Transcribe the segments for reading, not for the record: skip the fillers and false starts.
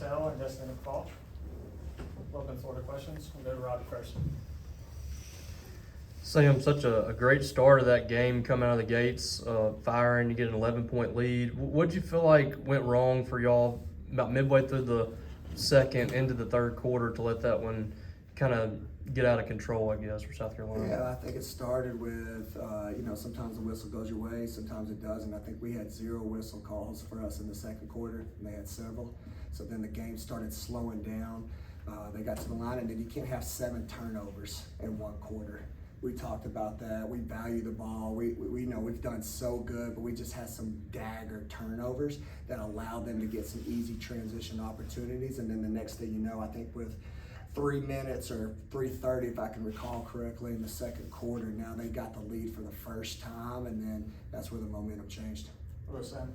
Purcell and Destiney McPaul. Open floor to questions. We'll go to Robbie first. Sam, such a great start of that game, coming out of the gates, firing, you get an 11-point lead. What did you feel like went wrong for y'all about midway through the second into the third quarter to let that one kind of get out of control, I guess, for South Carolina? Yeah, I think it started with, sometimes the whistle goes your way, sometimes it doesn't. I think we had 0 whistle calls for us in the second quarter, and they had several. So then the game started slowing down. They got to the line, and then you can't have 7 turnovers in 1 quarter. We talked about that. We value the ball. We know we've done so good, but we just had some dagger turnovers that allowed them to get some easy transition opportunities. And then the next thing you know, I think with 3 minutes or 3:30, if I can recall correctly, in the second quarter, now they got the lead for the first time, and then that's where the momentum changed. Hello, Sam.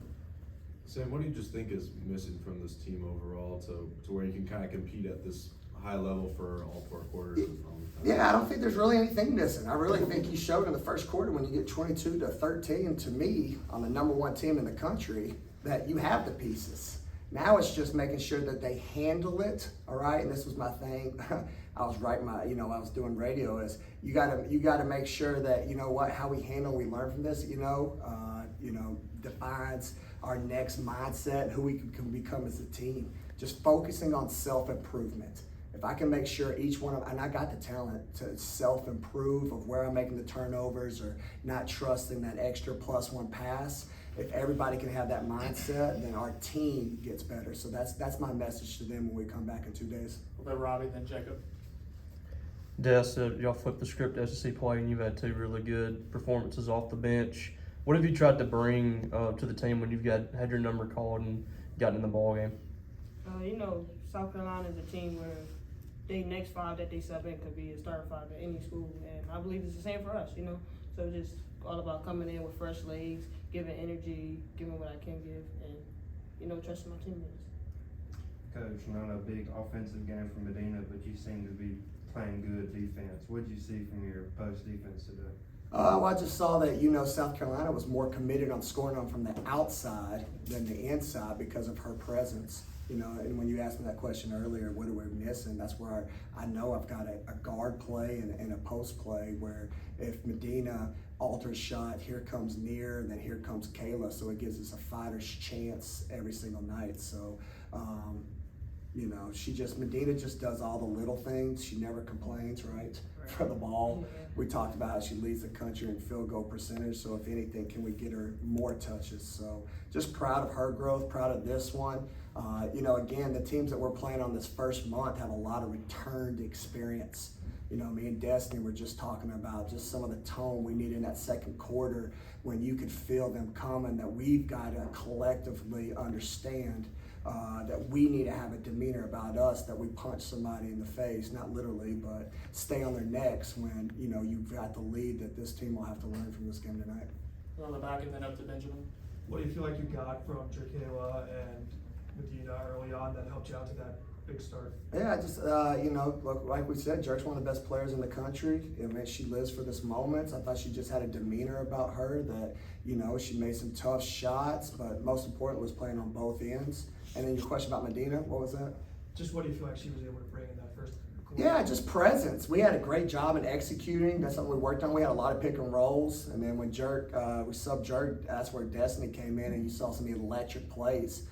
Sam, what do you just think is missing from this team overall to where you can kind of compete at this high level for all 4 quarters? Yeah, I don't think there's really anything missing. I really think you showed in the first quarter when you get 22-13, to me, on the #1 team in the country, that you have the pieces. Now it's just making sure that they handle it, all right? And this was my thing. I was writing I was doing radio, is you gotta make sure that, how we handle, we learn from this, defines our next mindset, who we can become as a team. Just focusing on self-improvement. If I can make sure each one of, and I got the talent to self-improve of where I'm making the turnovers or not trusting that extra +1 pass, if everybody can have that mindset, then our team gets better. So that's my message to them when we come back in 2 days. We'll go Robbie, then Jacob. Des, y'all flipped the script to SEC play, and you've had 2 really good performances off the bench. What have you tried to bring to the team when you've had your number called and gotten in the ball game? South Carolina is a team where the next 5 that they sub in could be a starting 5 at any school, and I believe it's the same for us. So just all about coming in with fresh legs, giving energy, giving what I can give, and trusting my teammates. Coach, not a big offensive game from Medina, but you seem to be playing good defense. What did you see from your post defense today? I just saw that, South Carolina was more committed on scoring on from the outside than the inside because of her presence. And when you asked me that question earlier, what are we missing? That's where I know I've got a guard play and a post play where if Medina alters shot, here comes Near, and then here comes Kayla. So it gives us a fighter's chance every single night. So, Medina just does all the little things. She never complains, right? For the ball. Yeah. We talked about how she leads the country in field goal percentage. So if anything, can we get her more touches? So just proud of her growth, proud of this one. Again, the teams that we're playing on this first month have a lot of returned experience. Me and Destiney were just talking about just some of the tone we need in that second quarter when you could feel them coming, that we've got to collectively understand that we need to have a demeanor about us, that we punch somebody in the face, not literally, but stay on their necks when, you've got the lead that this team will have to learn from this game tonight. We're on the back and then up to Benjamin. What do you feel like you got from Jerkayla and Medina early on that helped you out to that big start? Yeah, just, look, like we said, Jerk's one of the best players in the country. She lives for this moment. I thought she just had a demeanor about her that, she made some tough shots, but most important was playing on both ends. And then your question about Medina, what was that? Just what do you feel like she was able to bring in that first quarter? Yeah, just presence. We had a great job in executing. That's something we worked on. We had a lot of pick and rolls. And then when we subbed Jerk, that's where Destiney came in and you saw some electric plays.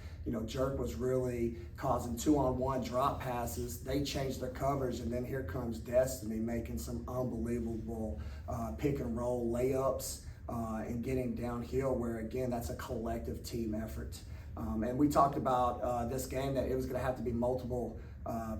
Jerk was really causing 2-on-1 drop passes. They changed their coverage, and then here comes Destiney making some unbelievable pick and roll layups and getting downhill where, again, that's a collective team effort. And we talked about this game that it was going to have to be multiple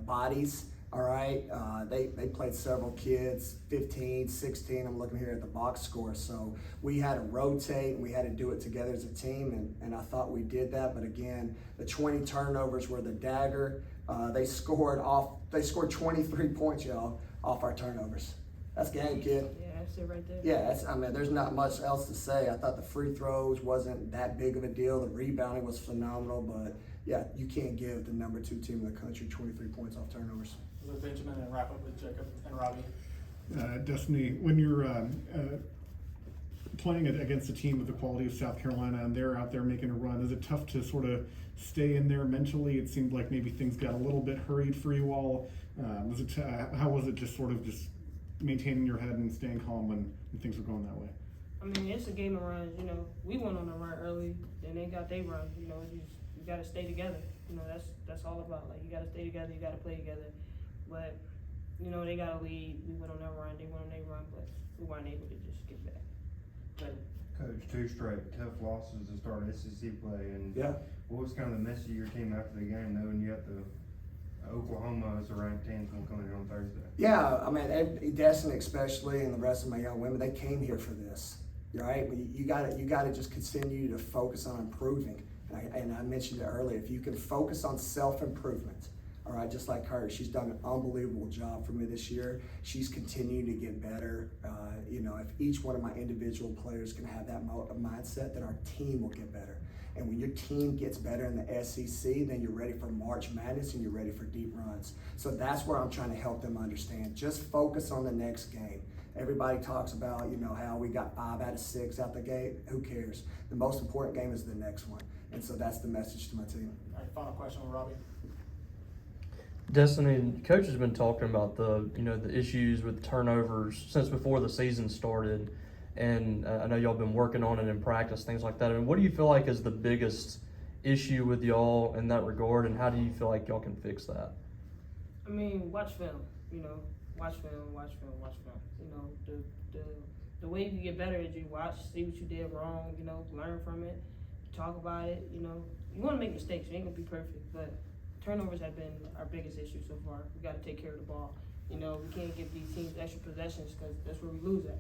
bodies. All right, they played several kids, 15, 16. I'm looking here at the box score. So we had to rotate and we had to do it together as a team, and I thought we did that. But again, the 20 turnovers were the dagger. They scored 23 points, y'all, off our turnovers. That's game, kid. Yeah, that's it right there. Yeah, there's not much else to say. I thought the free throws wasn't that big of a deal. The rebounding was phenomenal, but yeah, you can't give the #2 team in the country 23 points off turnovers. We'll go Benjamin and wrap up with Jacob and Robbie. Destiny, when you're playing against a team of the quality of South Carolina and they're out there making a run? Is it tough to sort of stay in there mentally? It seemed like maybe things got a little bit hurried for you all. How was it just sort of just maintaining your head and staying calm when things were going that way? I mean, it's a game of runs. You know, we went on a run early, then they got their run. You know, you got to stay together. You know, that's all about. Like, you got to stay together. You got to play together. But you know, they got a lead. We went on their run. They went on their run, but we weren't able to just get back. But Coach, 2 straight tough losses to start SEC play, and Yeah. what was kind of the message of your team after the game, knowing you have to Oklahoma as a ranked team coming in on Thursday? Yeah, I mean, Destiney especially, and the rest of my young women, they came here for this, right? You got to just continue to focus on improving. And I mentioned it earlier. If you can focus on self-improvement, all right, just like her, she's done an unbelievable job for me this year. She's continuing to get better. You know, if each one of my individual players can have that mindset, then our team will get better. And when your team gets better in the SEC, then you're ready for March Madness and you're ready for deep runs. So that's where I'm trying to help them understand. Just focus on the next game. Everybody talks about, you know, how we got 5 out of 6 out the gate. Who cares? The most important game is the next one. And so that's the message to my team. All right, final question with Robbie. Destiney, coach has been talking about the issues with turnovers since before the season started, and I know y'all been working on it in practice, things like that. I mean, what do you feel like is the biggest issue with y'all in that regard, and how do you feel like y'all can fix that? I mean, watch film. You know, watch film. You know, the way you get better is you watch, see what you did wrong. You know, learn from it, talk about it. You know, you want to make mistakes. You ain't gonna be perfect, but turnovers have been our biggest issue so far. We got to take care of the ball. You know, we can't give these teams extra possessions because that's where we lose at.